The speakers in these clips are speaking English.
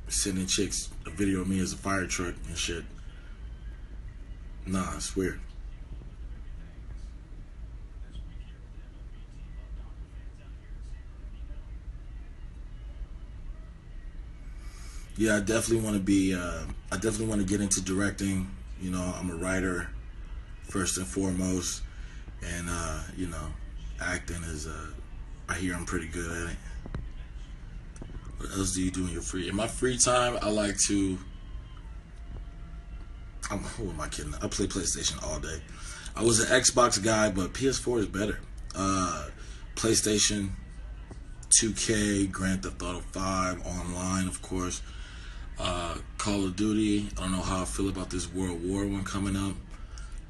sending chicks a video of me as a fire truck and shit. Nah, it's weird. Yeah, I definitely want to be. I definitely want to get into directing. You know, I'm a writer first and foremost, and you know, acting is. I hear I'm pretty good at it. What else do you do in your free? In my free time, I like to. Who am I kidding? I play PlayStation all day. I was an Xbox guy, but PS4 is better. PlayStation, 2K, Grand Theft Auto 5, online, of course. Call of Duty. I don't know how I feel about this World War one coming up,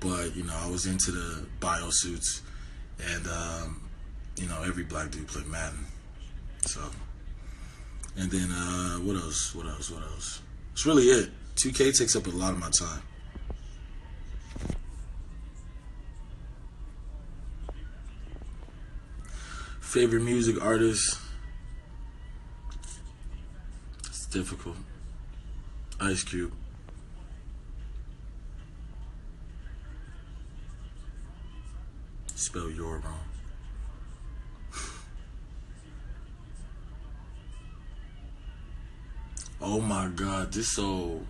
but you know, I was into the biosuits, and you know, every black dude played Madden. So, and then what else? What else? What else? That's really it. 2K takes up a lot of my time. Favorite music artist? It's difficult. Ice Cube. Spell your wrong. Oh my God, this so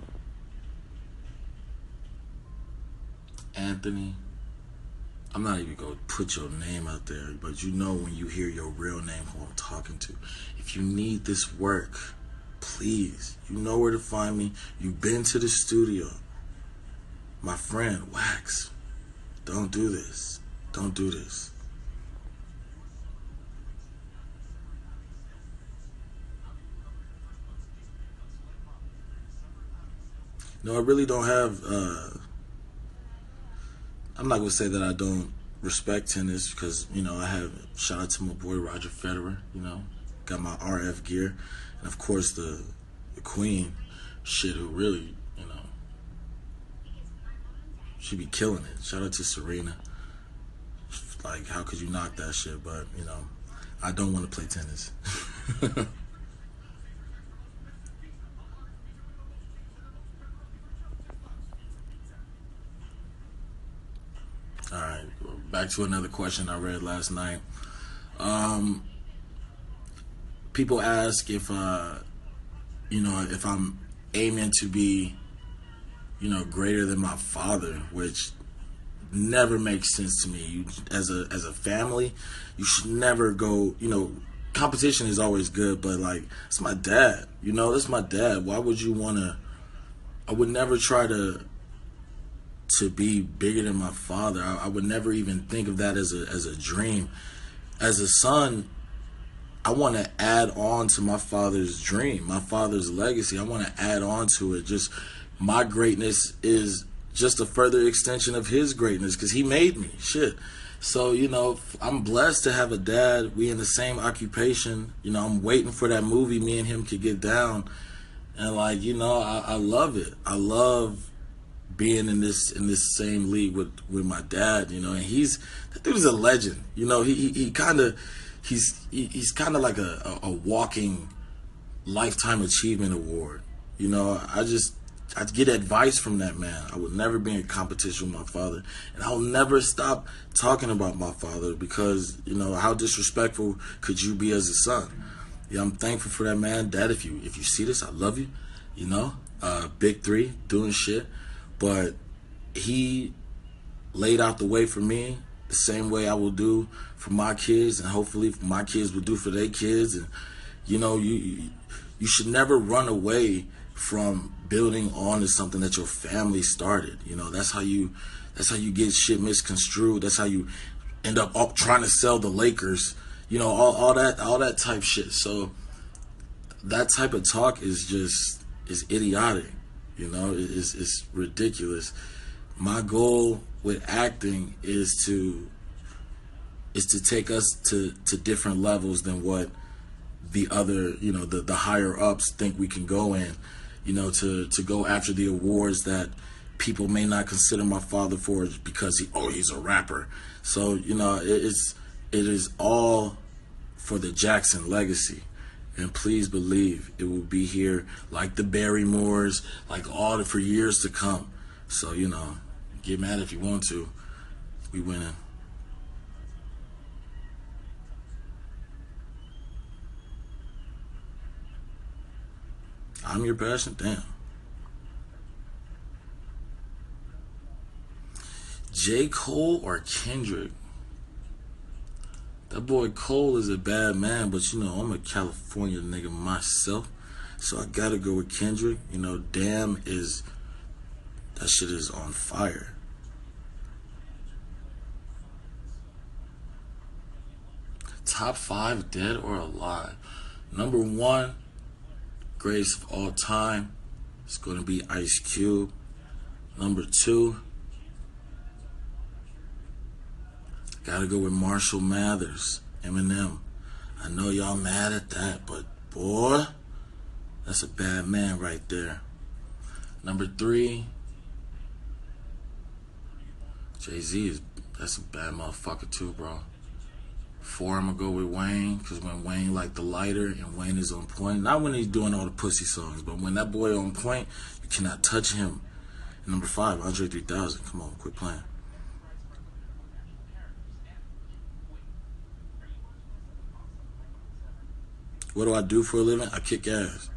Anthony. I'm not even gonna put your name out there, but you know when you hear your real name who I'm talking to. If you need this work, please, you know where to find me. You've been to the studio. My friend, Wax, don't do this. Don't do this. No, I really don't have I'm not gonna say that I don't respect tennis because you know I have shout out to my boy Roger Federer. You know, got my RF gear, and of course the Queen, shit, who really you know she be killing it. Shout out to Serena. Like, how could you knock that shit? But you know, I don't want to play tennis. All right, back to another question I read last night. Um, People ask if you know, if I'm aiming to be, you know, greater than my father, which never makes sense to me. You, as a family, you should never go. You know, competition is always good, but like it's my dad. You know, that's my dad. Why would you wanna? I would never try to be bigger than my father. I would never even think of that as a dream. As a son, I want to add on to my father's dream, my father's legacy. I want to add on to it. Just my greatness is just a further extension of his greatness because he made me. Shit. So, you know, I'm blessed to have a dad. We in the same occupation. You know, I'm waiting for that movie me and him could get down. And like, you know, I love it. I love being in this same league with my dad, you know, and that dude is a legend. You know, he kind of he's kind of like a walking lifetime achievement award. You know, I get advice from that man. I would never be in competition with my father, and I'll never stop talking about my father because you know how disrespectful could you be as a son? Yeah, I'm thankful for that man, Dad. If you see this, I love you. You know, big three doing shit, but he laid out the way for me the same way I will do for my kids, and hopefully my kids will do for their kids. And you know, you should never run away from building on to something that your family started. You know, that's how you get shit misconstrued. That's how you end up trying to sell the Lakers. You know, all that type shit. So that type of talk is idiotic. You know, it's ridiculous. My goal with acting is to take us to different levels than what the other, you know, the higher ups think we can go in. You know, to go after the awards that people may not consider my father for because he's a rapper. So, you know, it is all for the Jackson legacy. And please believe it will be here like the Barrymores, like all for years to come. So, you know, get mad if you want to. We winning. I'm your passion? Damn. J. Cole or Kendrick? That boy Cole is a bad man, but you know, I'm a California nigga myself. So I gotta go with Kendrick. You know, Damn is, that shit is on fire. Top 5 dead or alive? Number 1, greatest of all time, it's gonna be Ice Cube. Number 2, gotta go with Marshall Mathers, Eminem. I know y'all mad at that, but boy, that's a bad man right there. Number 3, Jay-Z is, that's a bad motherfucker too, bro. 4, I'm gonna go with Wayne, because when Wayne like the lighter and Wayne is on point, not when he's doing all the pussy songs, but when that boy on point, you cannot touch him. And number 5, Andre 3000. Come on, quit playing. What do I do for a living? I kick ass.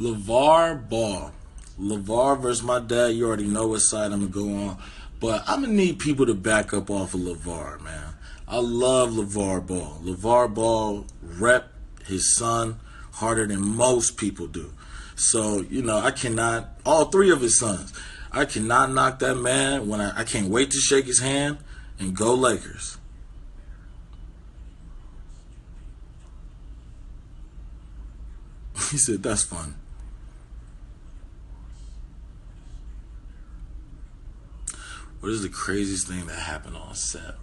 LeVar Ball. LeVar versus my dad. You already know what side I'm going to go on. But I'm going to need people to back up off of LeVar, man. I love LeVar Ball. LeVar Ball rep his son harder than most people do. So, you know, I cannot, all 3 of his sons, I cannot knock that man when I can't wait to shake his hand and go Lakers. He said, that's fun. What is the craziest thing that happened on set?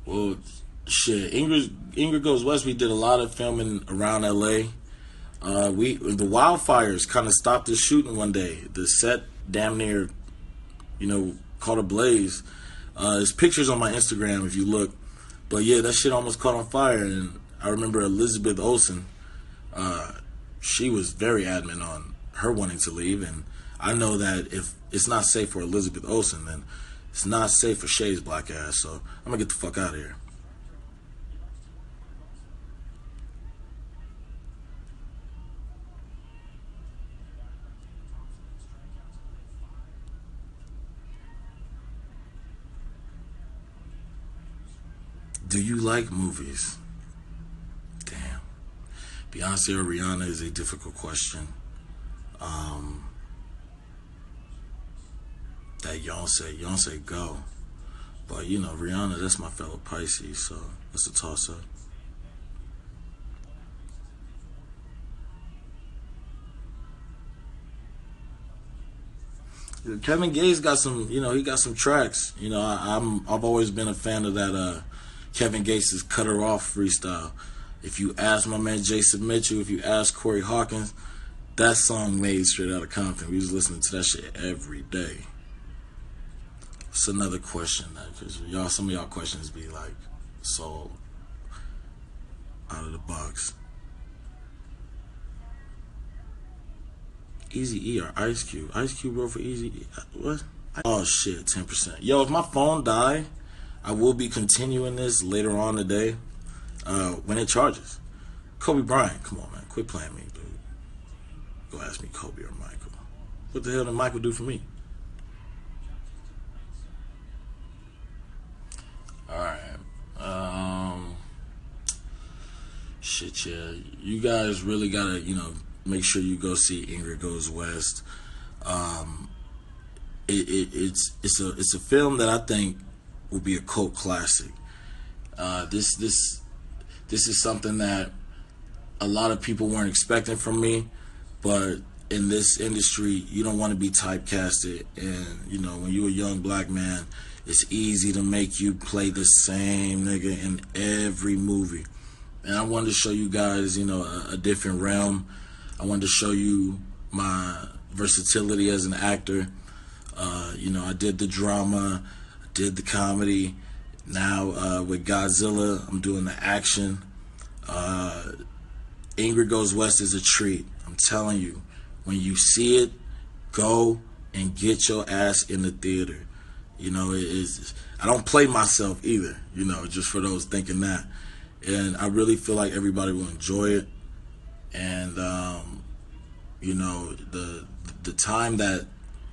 Well, shit, Ingrid Goes West, we did a lot of filming around LA. The wildfires kind of stopped the shooting one day. The set damn near, you know, caught a blaze. There's pictures on my Instagram if you look. But yeah, that shit almost caught on fire. And I remember Elizabeth Olsen, she was very adamant on her wanting to leave. And I know that if it's not safe for Elizabeth Olsen, then it's not safe for Shay's black ass. So I'm gonna get the fuck out of here. Do you like movies? Damn. Beyonce or Rihanna is a difficult question. That Yonsei go. But you know, Rihanna, that's my fellow Pisces, so that's a toss up. Kevin Gates got some, you know, he got some tracks. You know, I've always been a fan of that Kevin Gates' Cut Her Off freestyle. If you ask my man Jason Mitchell, if you ask Corey Hawkins, that song made straight out of Compton. We was listening to that shit every day. It's another question, because y'all, some of y'all questions be like so out of the box. Easy E or Ice Cube? Ice Cube wrote for Easy E. What? Oh shit, 10%. Yo, if my phone die, I will be continuing this later on today when it charges. Kobe Bryant, come on, man, quit playing me, dude. Go ask me Kobe or Michael. What the hell did Michael do for me? All right. Shit, yeah. You guys really gotta, you know, make sure you go see Ingrid Goes West. It's a film that I think will be a cult classic. This is something that a lot of people weren't expecting from me, but in this industry, you don't want to be typecasted, and you know, when you're a young black man, it's easy to make you play the same nigga in every movie. And I wanted to show you guys, you know, a different realm. I wanted to show you my versatility as an actor. You know, I did the drama, I did the comedy. Now with Godzilla, I'm doing the action. Ingrid Goes West is a treat. I'm telling you, when you see it, go and get your ass in the theater. You know, it is. I don't play myself either. You know, just for those thinking that. And I really feel like everybody will enjoy it. And you know, the time that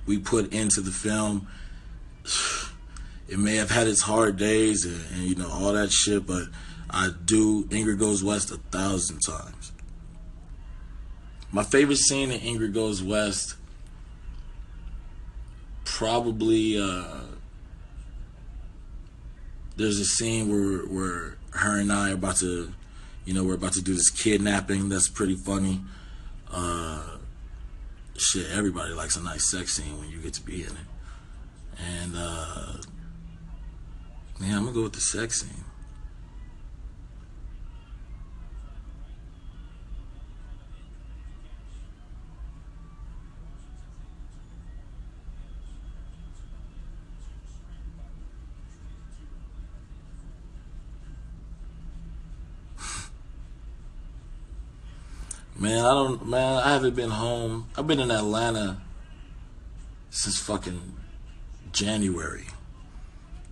we put into the film, it may have had its hard days and you know all that shit, but I do Ingrid Goes West 1,000 times. My favorite scene in Ingrid Goes West, probably there's a scene where her and I are about to, you know, we're about to do this kidnapping. That's pretty funny. Shit, everybody likes a nice sex scene when you get to be in it. And man, I'm gonna go with the sex scene. Man, I haven't been home. I've been in Atlanta since fucking January.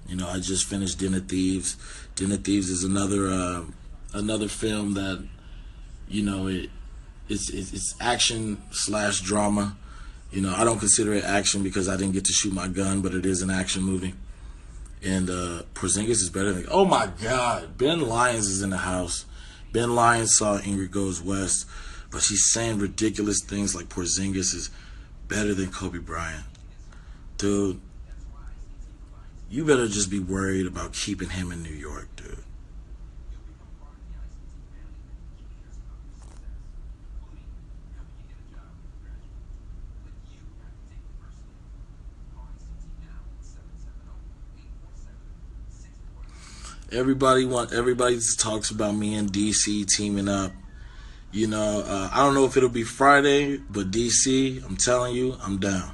You know, I just finished Dinner Thieves. Dinner Thieves is another film that, you know, it's action slash drama. You know, I don't consider it action because I didn't get to shoot my gun, but it is an action movie. And Porzingis is better than. Oh my God, Ben Lyons is in the house. Ben Lyons saw Ingrid Goes West, but she's saying ridiculous things like Porzingis is better than Kobe Bryant. Dude, you better just be worried about keeping him in New York, dude. Everybody just talks about me and DC teaming up. You know, I don't know if it'll be Friday, but DC, I'm telling you, I'm down.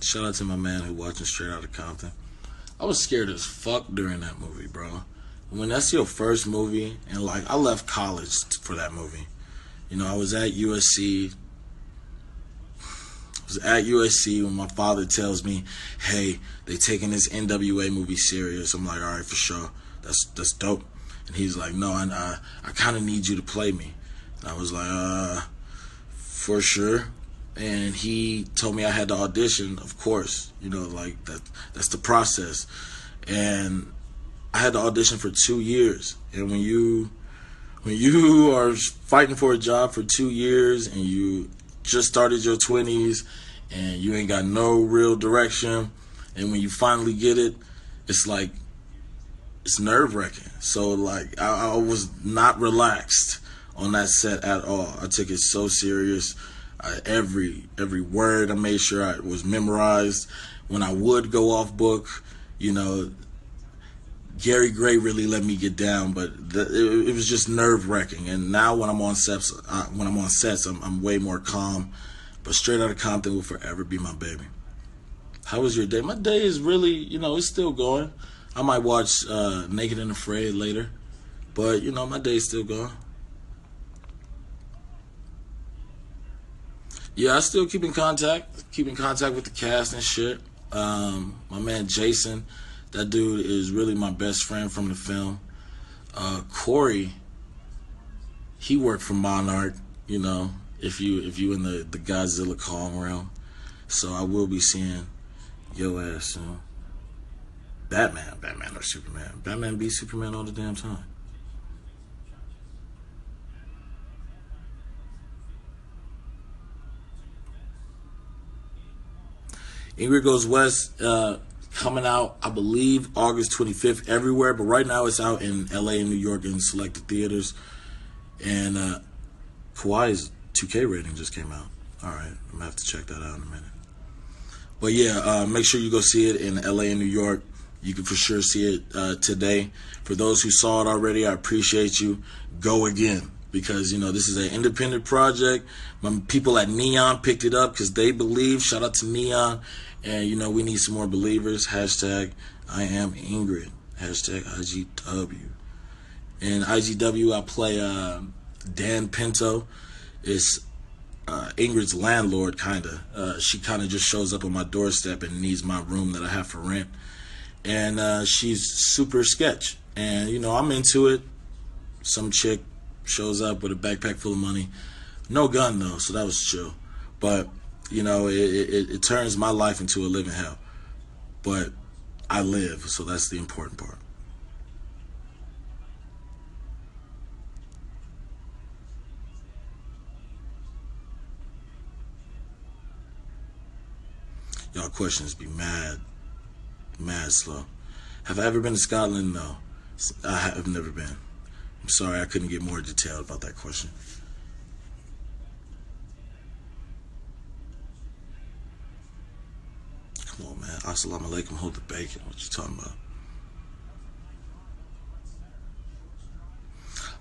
Shout out to my man who watching Straight Outta Compton. I was scared as fuck during that movie, bro. When that's your first movie, and like I left college for that movie. You know, I was at USC. I was at USC when my father tells me, "Hey, they taking this NWA movie serious." I'm like, "All right, for sure. That's dope." And he's like, "No, I kind of need you to play me." And I was like, for sure." And he told me I had to audition. Of course, you know, like that's the process. And I had to audition for 2 years. And when you are fighting for a job for 2 years and you just started your 20s and you ain't got no real direction, and when you finally get it, it's like it's nerve-wracking. So like I was not relaxed on that set at all. I took it so serious. Every word I made sure I was memorized. When I would go off book, you know, Gary Gray really let me get down, but it was just nerve-wracking. And now when I'm on sets, I'm way more calm. But Straight Outta Compton will forever be my baby. How was your day? My day is really, you know, it's still going. I might watch Naked and Afraid later, but you know, my day's still going. Yeah, I still keep in contact with the cast and shit. My man Jason, that dude is really my best friend from the film. Corey, he worked for Monarch, you know, if you in the Godzilla Kong realm. So I will be seeing your ass soon. Batman or Superman. Batman be Superman all the damn time. Ingrid Goes West coming out, I believe, August 25th everywhere, but right now it's out in LA and New York in selected theaters. And Kawhi's 2K rating just came out. All right, I'm gonna have to check that out in a minute. But yeah, make sure you go see it in LA and New York. You can for sure see it today. For those who saw it already, I appreciate you. Go again. because, this is an independent project. My people at Neon picked it up because they believe. Shout out to Neon. And, we need some more believers. Hashtag I am Ingrid. Hashtag IGW. And IGW, I play Dan Pinto. It's Ingrid's landlord, kind of. She kind of just shows up on my doorstep and needs my room that I have for rent. And she's super sketch. And, I'm into it. Some chick shows up with a backpack full of money. No gun, though, so that was chill. But, it turns my life into a living hell. But I live, so that's the important part. Y'all questions be mad slow. Have I ever been to Scotland? No. I have never been. I'm sorry I couldn't get more detailed about that question. Come on, man. Assalamu alaikum, hold the bacon. What you talking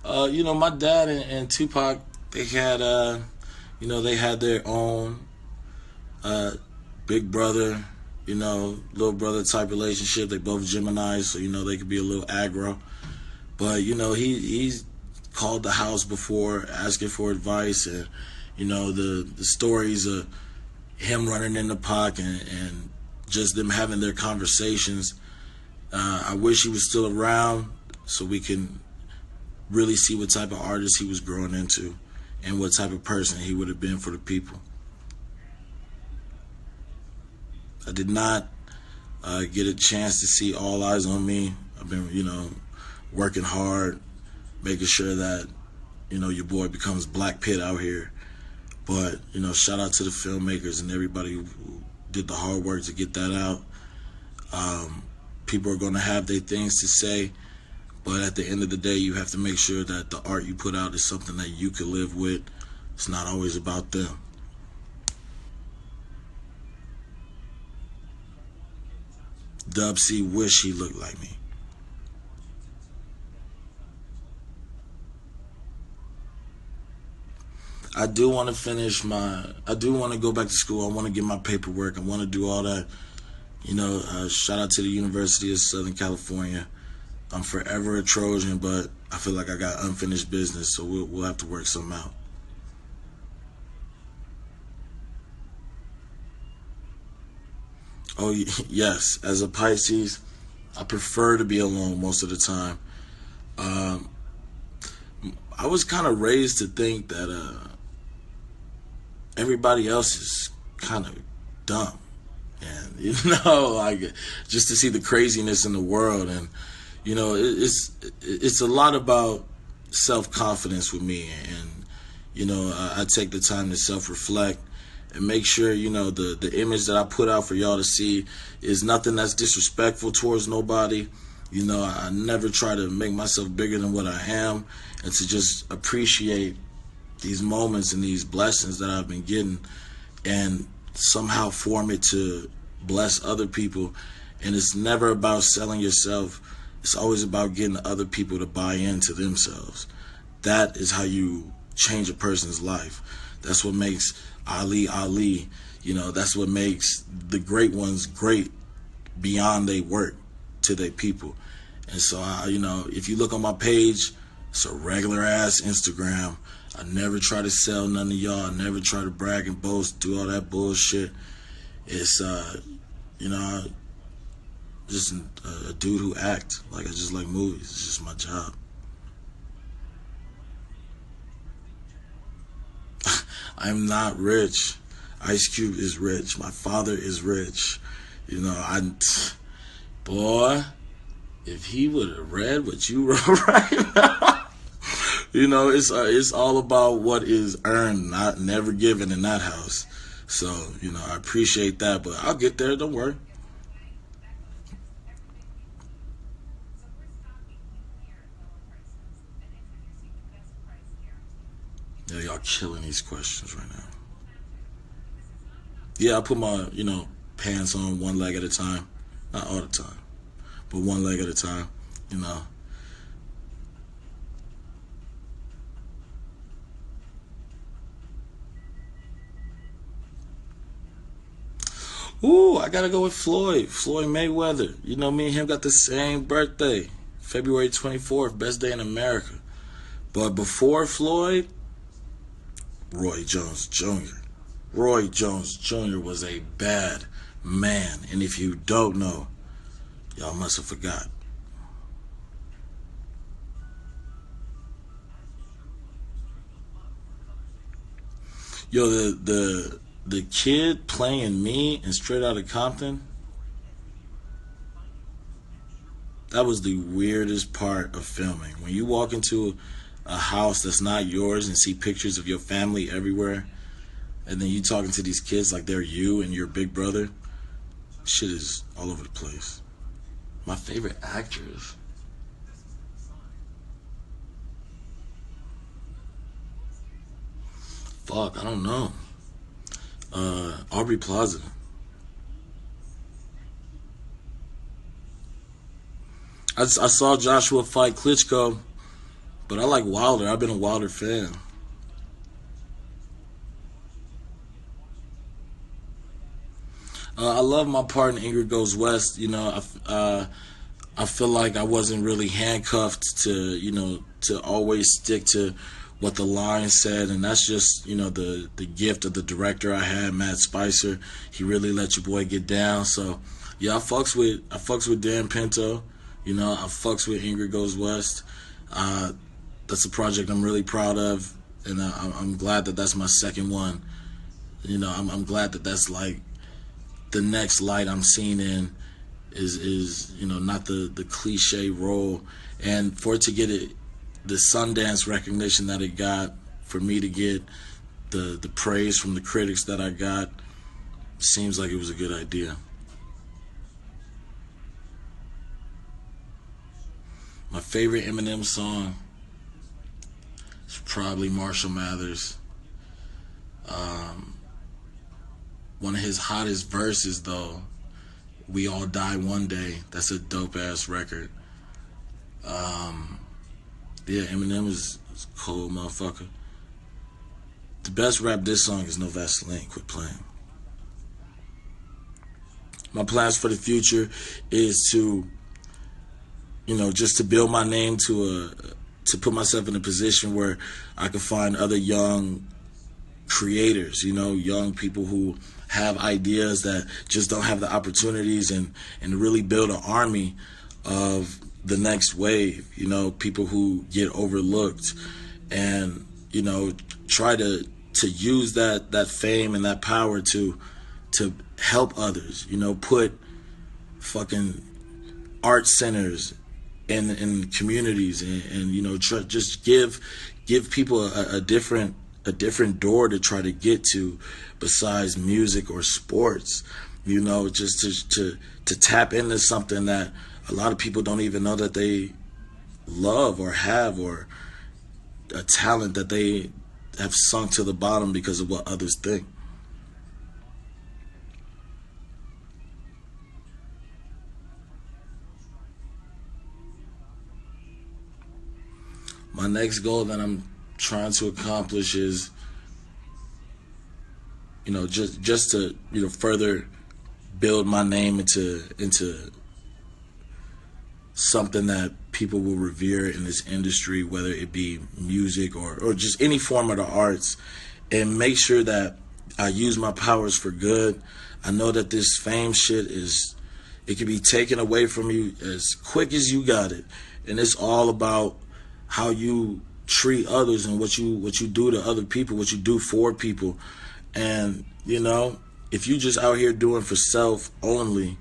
about? My dad and Tupac, they had, they had their own big brother, little brother type relationship. They both Geminis, so, they could be a little aggro. But, he's called the house before asking for advice. And, the stories of him running in the park and just them having their conversations. I wish he was still around so we can really see what type of artist he was growing into and what type of person he would have been for the people. I did not get a chance to see All Eyes on Me. I've been, working hard, making sure that, your boy becomes Black Pitt out here. But, shout out to the filmmakers and everybody who did the hard work to get that out. People are going to have their things to say, but at the end of the day, you have to make sure that the art you put out is something that you can live with. It's not always about them. Dub C wish he looked like me. I do want to go back to school. I want to get my paperwork. I want to do all that. Shout out to the University of Southern California. I'm forever a Trojan, but I feel like I got unfinished business, so we'll have to work something out. Oh, yes. As a Pisces, I prefer to be alone most of the time. Um, I was kind of raised to think that everybody else is kind of dumb. And, like just to see the craziness in the world. And, it's a lot about self-confidence with me. And, I take the time to self-reflect and make sure, the image that I put out for y'all to see is nothing that's disrespectful towards nobody. I never try to make myself bigger than what I am, and to just appreciate these moments and these blessings that I've been getting and somehow form it to bless other people. And it's never about selling yourself. It's always about getting other people to buy into themselves. That is how you change a person's life. That's what makes Ali Ali. That's what makes the great ones great beyond their work to their people. And so, if you look on my page, it's a regular ass Instagram. I never try to sell none of y'all. I never try to brag and boast, do all that bullshit. It's, just a dude who act like I just like movies. It's just my job. I'm not rich. Ice Cube is rich. My father is rich. Boy, if he would have read what you wrote right now, it's all about what is earned, not never given in that house. So, I appreciate that, but I'll get there. Don't worry. Yeah, y'all killing these questions right now. Yeah, I put my, pants on one leg at a time. Not all the time, but one leg at a time, you know. Ooh, I gotta go with Floyd. Floyd Mayweather. You know, me and him got the same birthday. February 24th, best day in America. But before Floyd, Roy Jones Jr. Roy Jones Jr. was a bad man. And if you don't know, y'all must have forgot. Yo, the kid playing me in Straight Outta Compton, that was the weirdest part of filming. When you walk into a house that's not yours and see pictures of your family everywhere, and then you talking to these kids like they're you and your big brother, shit is all over the place. My favorite actress. Fuck, I don't know. Aubrey Plaza. I saw Joshua fight Klitschko, but I like Wilder. I've been a Wilder fan. I love my part in Ingrid Goes West. You know, I feel like I wasn't really handcuffed to, to always stick to what the line said, and that's just, the gift of the director I had, Matt Spicer. He really let your boy get down. So, yeah, I fucks with Dan Pinto. I fucks with Ingrid Goes West. Uh, that's a project I'm really proud of, and I'm glad that that's my second one. I'm glad that that's like the next light I'm seen in is not the cliche role, and for it to get the Sundance recognition that it got, for me to get the praise from the critics that I got, seems like it was a good idea. My favorite Eminem song is probably Marshall Mathers. Um, One of his hottest verses though, "We All Die One Day." That's a dope ass record. Um, yeah, Eminem is a cold motherfucker. The best rap diss song is No Vaseline. Quit playing. My plans for the future is to, just to build my name to put myself in a position where I can find other young creators, young people who have ideas that just don't have the opportunities, and really build an army of the next wave, people who get overlooked, and, try to use that fame and that power to help others, put fucking art centers in communities, and just give people a different door to try to get to, besides music or sports, just to tap into something that a lot of people don't even know that they love or have, or a talent that they have sunk to the bottom because of what others think. My next goal that I'm trying to accomplish is, just to, further build my name into something that people will revere in this industry, whether it be music or just any form of the arts, and make sure that I use my powers for good. I know that this fame shit it can be taken away from you as quick as you got it, and it's all about how you treat others and what you do to other people, what you do for people. And if you just out here doing for self only,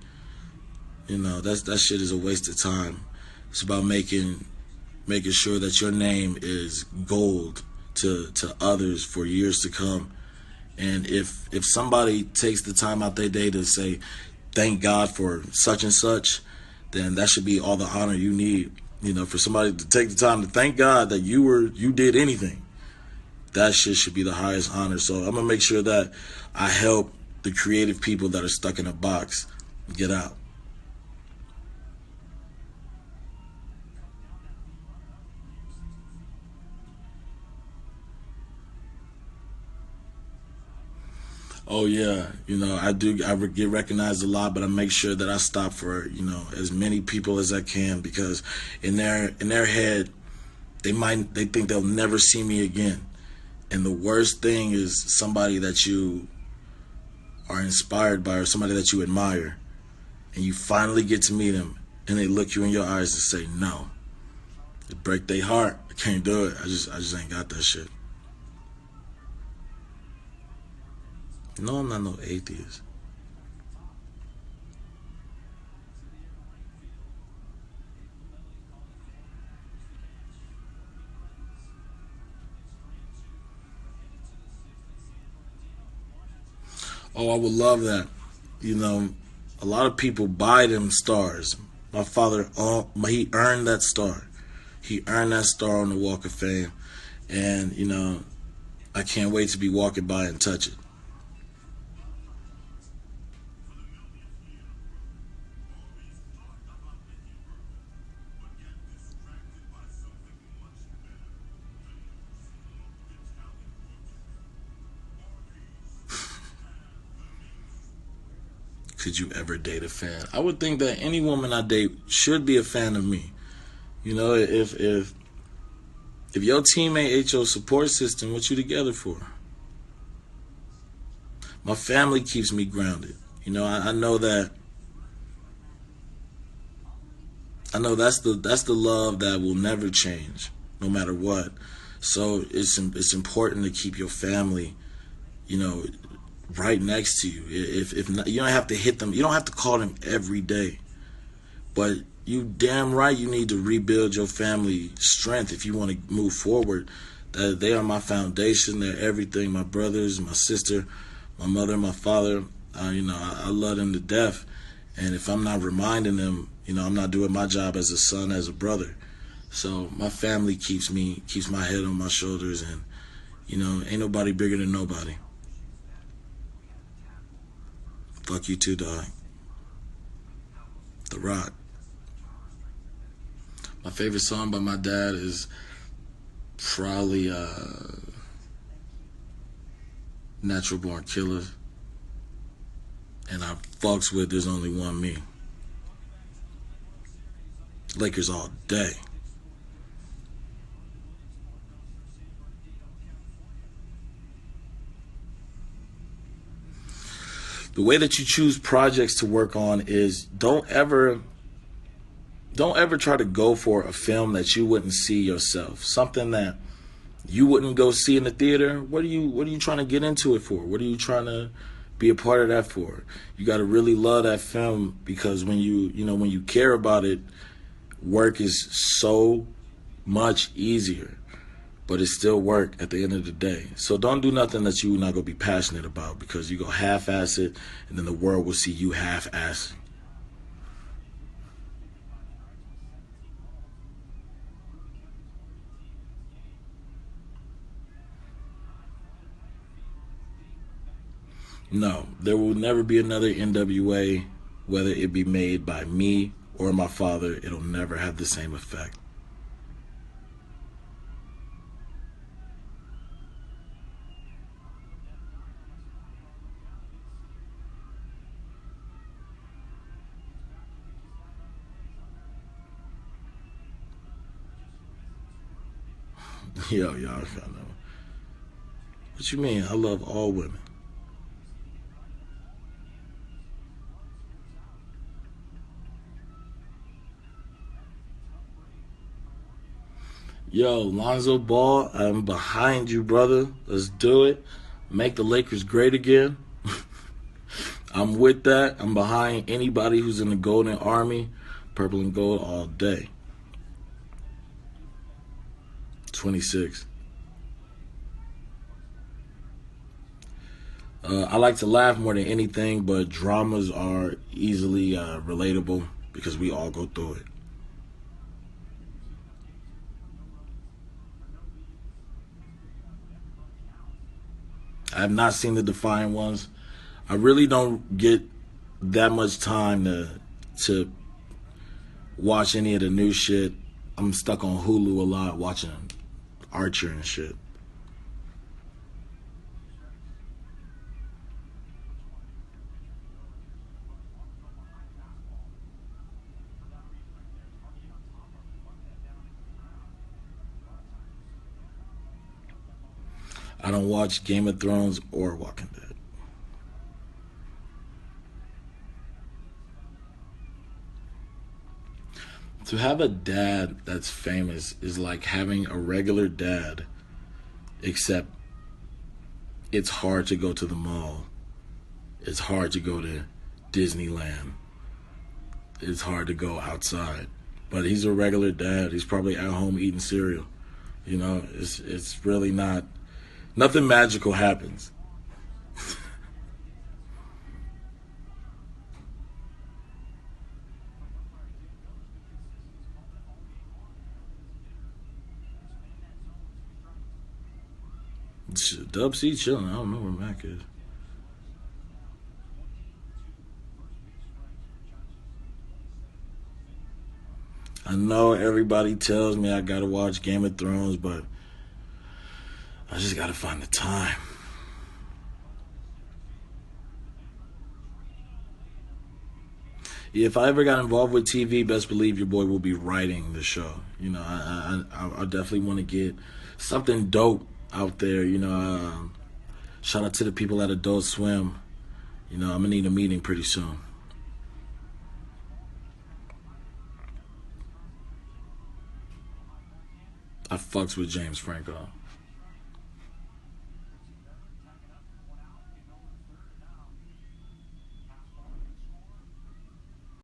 that shit is a waste of time. It's about making sure that your name is gold to others for years to come. And if somebody takes the time out their day to say thank God for such and such, then that should be all the honor you need. For somebody to take the time to thank God that you did anything, that shit should be the highest honor. So I'm gonna make sure that I help the creative people that are stuck in a box get out. Oh yeah, I do. Get recognized a lot, but I make sure that I stop for as many people as I can because in their head they think they'll never see me again. And the worst thing is somebody that you are inspired by or somebody that you admire, and you finally get to meet them, and they look you in your eyes and say no. It break their heart. I can't do it. I just ain't got that shit. No, I'm not no atheist. Oh, I would love that. You know, a lot of people buy them stars. My father, he earned that star. He earned that star on the Walk of Fame, and I can't wait to be walking by and touch it. Could you ever date a fan? I would think that any woman I date should be a fan of me. If your teammate ain't your support system, what you together for? My family keeps me grounded. I know that. I know that's the love that will never change, no matter what. So it's important to keep your family, you know, right next to you. If not, you don't have to hit them. You don't have to call them every day. But you damn right you need to rebuild your family strength if you want to move forward. That they are my foundation. They're everything. My brothers, my sister, my mother, my father. I love them to death. And if I'm not reminding them, I'm not doing my job as a son, as a brother. So my family keeps my head on my shoulders, and ain't nobody bigger than nobody. Fuck you too, dog. The Rock. My favorite song by my dad is probably Natural Born Killer, and I fucks with There's Only One Me. Lakers all day. The way that you choose projects to work on is don't ever try to go for a film that you wouldn't see yourself. Something that you wouldn't go see in the theater. What are you trying to get into it for? What are you trying to be a part of that for? You got to really love that film, because when you care about it, work is so much easier, but it's still work at the end of the day. So don't do nothing that you're not gonna be passionate about, because you go half-ass it, and then the world will see you half-ass. No, there will never be another NWA, whether it be made by me or my father. It'll never have the same effect. Yo, y'all, I know. What you mean? I love all women. Yo, Lonzo Ball, I'm behind you, brother. Let's do it. Make the Lakers great again. I'm with that. I'm behind anybody who's in the Golden Army, purple and gold all day. 26. I like to laugh more than anything, but dramas are easily relatable because we all go through it. I have not seen the Defiant ones. I really don't get that much time to watch any of the new shit. I'm stuck on Hulu a lot watching Archer and shit. I don't watch Game of Thrones or Walking Dead. To have a dad that's famous is like having a regular dad, except it's hard to go to the mall. It's hard to go to Disneyland. It's hard to go outside. But he's a regular dad. He's probably at home eating cereal. You know, it's really not, nothing magical happens. Dub C chilling. I don't know where Mac is. I know everybody tells me I gotta watch Game of Thrones, but I just gotta find the time. If I ever got involved with TV, best believe your boy will be writing the show. You know, I definitely want to get something dope out there. You know, shout out to the people at Adult Swim. You know, I'm gonna need a meeting pretty soon. I fucks with James Franco.